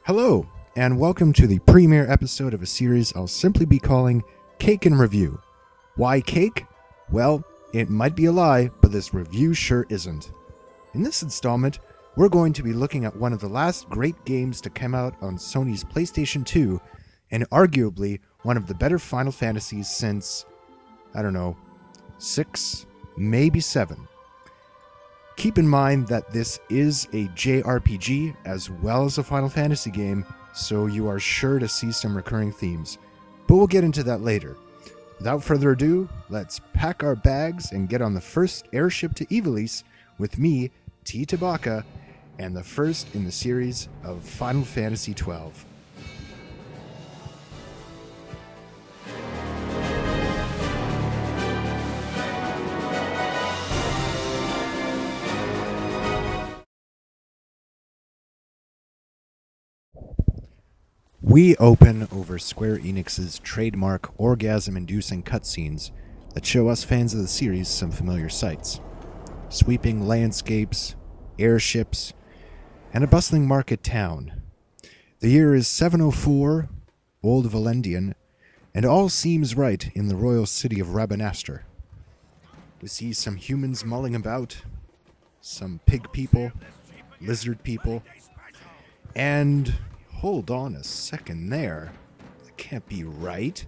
Hello, and welcome to the premiere episode of a series I'll simply be calling Cake and Review. Why cake? Well, it might be a lie, but this review sure isn't. In this installment, we're going to be looking at one of the last great games to come out on Sony's PlayStation 2, and arguably one of the better Final Fantasies since, I don't know, 6, maybe 7. Keep in mind that this is a JRPG as well as a Final Fantasy game, so you are sure to see some recurring themes. But we'll get into that later. Without further ado, let's pack our bags and get on the first airship to Ivalice with me, T. Tabaka, and the first in the series of Final Fantasy XII. We open over Square Enix's trademark orgasm-inducing cutscenes that show us fans of the series some familiar sights. Sweeping landscapes, airships, and a bustling market town. The year is 704, Old Valendian, and all seems right in the royal city of Rabanastre. We see some humans mulling about, some pig people, lizard people, and... hold on a second there. That can't be right.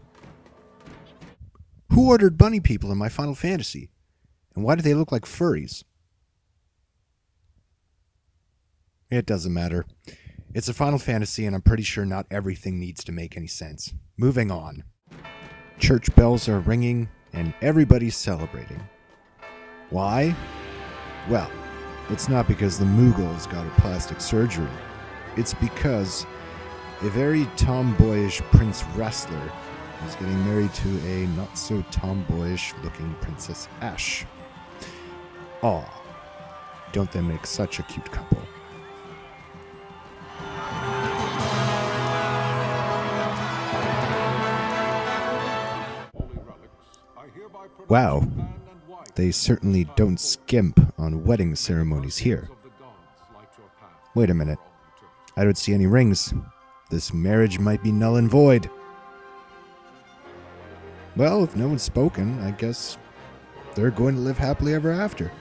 Who ordered bunny people in my Final Fantasy? And why do they look like furries? It doesn't matter. It's a Final Fantasy, and I'm pretty sure not everything needs to make any sense. Moving on. Church bells are ringing, and everybody's celebrating. Why? Well, it's not because the Moogle's got a plastic surgery. It's because a very tomboyish Prince Wrestler is getting married to a not-so-tomboyish-looking Princess Ash. Aw, don't they make such a cute couple? Wow, they certainly don't skimp on wedding ceremonies here. Wait a minute. I don't see any rings. This marriage might be null and void. Well, if no one's spoken, I guess they're going to live happily ever after.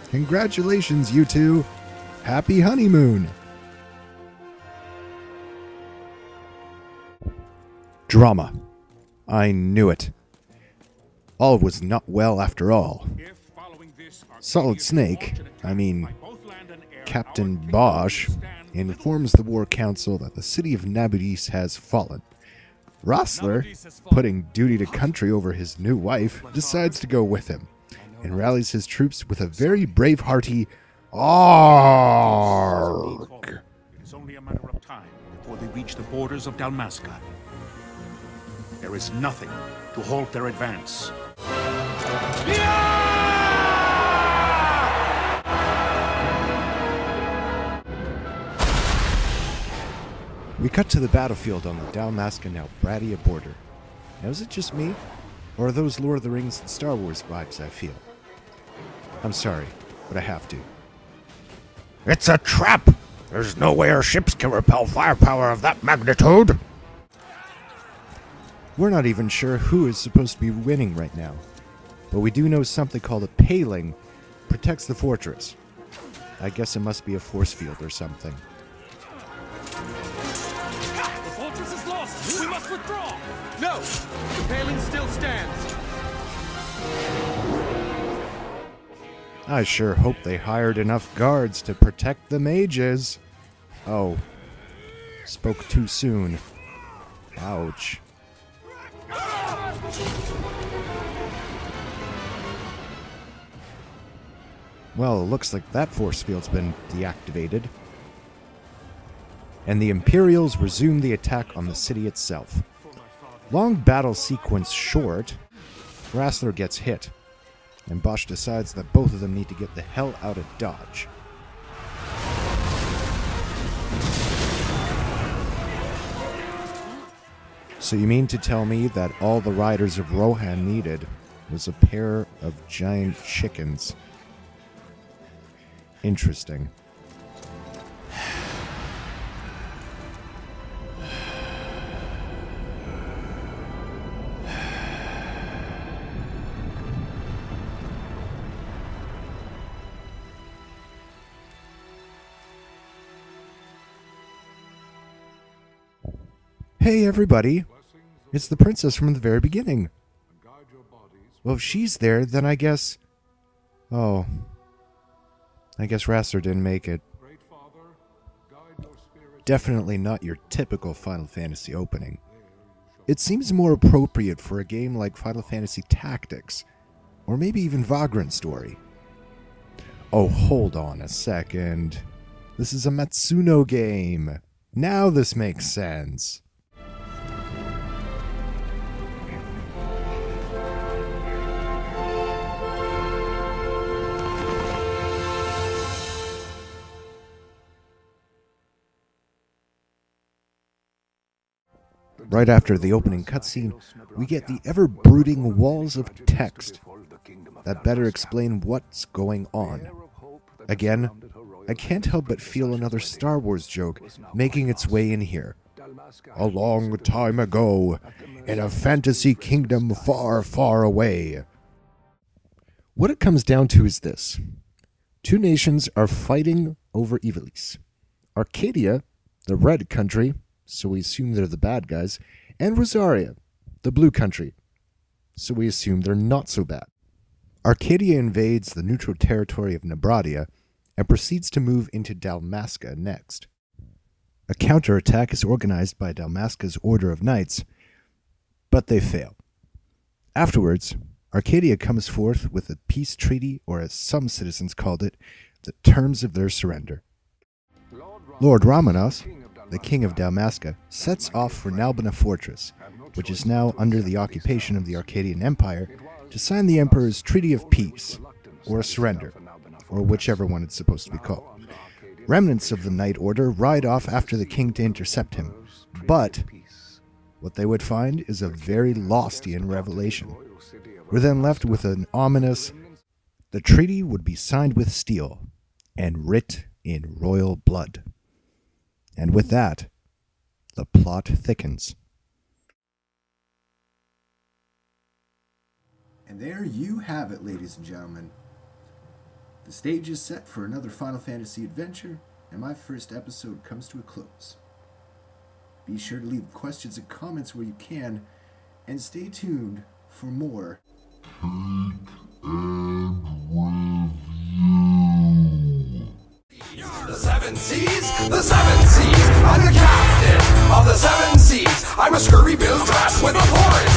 Congratulations, you two. Happy honeymoon. Drama. I knew it. All was not well after all. Solid Snake, Captain Bosch, informs the War Council that the city of Nabudis has fallen. Rossler, putting duty to country over his new wife, decides to go with him, and rallies his troops with a very brave-hearty ARG. It is only a matter of time before they reach the borders of Dalmasca. There is nothing to halt their advance. We cut to the battlefield on the Dalmasca-Nalbradia border. Now, is it just me? Or are those Lord of the Rings and Star Wars vibes I feel? I'm sorry, but I have to. It's a trap! There's no way our ships can repel firepower of that magnitude! We're not even sure who is supposed to be winning right now. But we do know something called a paling protects the fortress. I guess it must be a force field or something. We must withdraw! No! The paling still stands! I sure hope they hired enough guards to protect the mages. Oh. Spoke too soon. Ouch. Well, it looks like that force field's been deactivated. And the Imperials resume the attack on the city itself. Long battle sequence short, Rassler gets hit, and Bosch decides that both of them need to get the hell out of Dodge. So you mean to tell me that all the riders of Rohan needed was a pair of giant chickens? Interesting. Hey everybody, it's the princess from the very beginning. Well, if she's there, then I guess... Oh. I guess Raster didn't make it. Definitely not your typical Final Fantasy opening. It seems more appropriate for a game like Final Fantasy Tactics, or maybe even Vagrant Story. Oh, hold on a second. This is a Matsuno game. Now this makes sense. Right after the opening cutscene, we get the ever-brooding walls of text that better explain what's going on. Again, I can't help but feel another Star Wars joke making its way in here. A long time ago, in a fantasy kingdom far, far away. What it comes down to is this. Two nations are fighting over Ivalice. Arcadia, the red country, so we assume they're the bad guys, and Rosaria, the blue country, so we assume they're not so bad. Arcadia invades the neutral territory of Nebradia and proceeds to move into Dalmasca next. A counterattack is organized by Dalmasca's Order of Knights, but they fail. Afterwards, Arcadia comes forth with a peace treaty, or as some citizens called it, the terms of their surrender. Lord Ramanos, the king of Dalmasca, sets off for Nalbina Fortress, which is now under the occupation of the Arcadian Empire, to sign the Emperor's Treaty of Peace, or surrender, or whichever one it's supposed to be called. Remnants of the Knight Order ride off after the king to intercept him, but what they would find is a very Lostian revelation. We're then left with an ominous, the treaty would be signed with steel, and writ in royal blood. And with that, the plot thickens. And there you have it, ladies and gentlemen. The stage is set for another Final Fantasy adventure, and my first episode comes to a close. Be sure to leave questions and comments where you can, and stay tuned for more. The seven seas, the seven seas. I'm the captain of the seven seas. I'm a scurvy-billed dress with authority.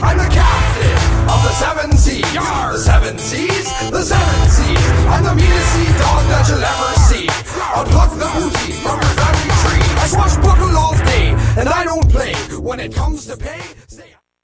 I'm the captain of the seven seas. The seven seas, the seven seas. I'm the meanest sea dog that you'll ever see. I'll pluck the booty from your family tree. I swashbuckle all day, and I don't play when it comes to pay.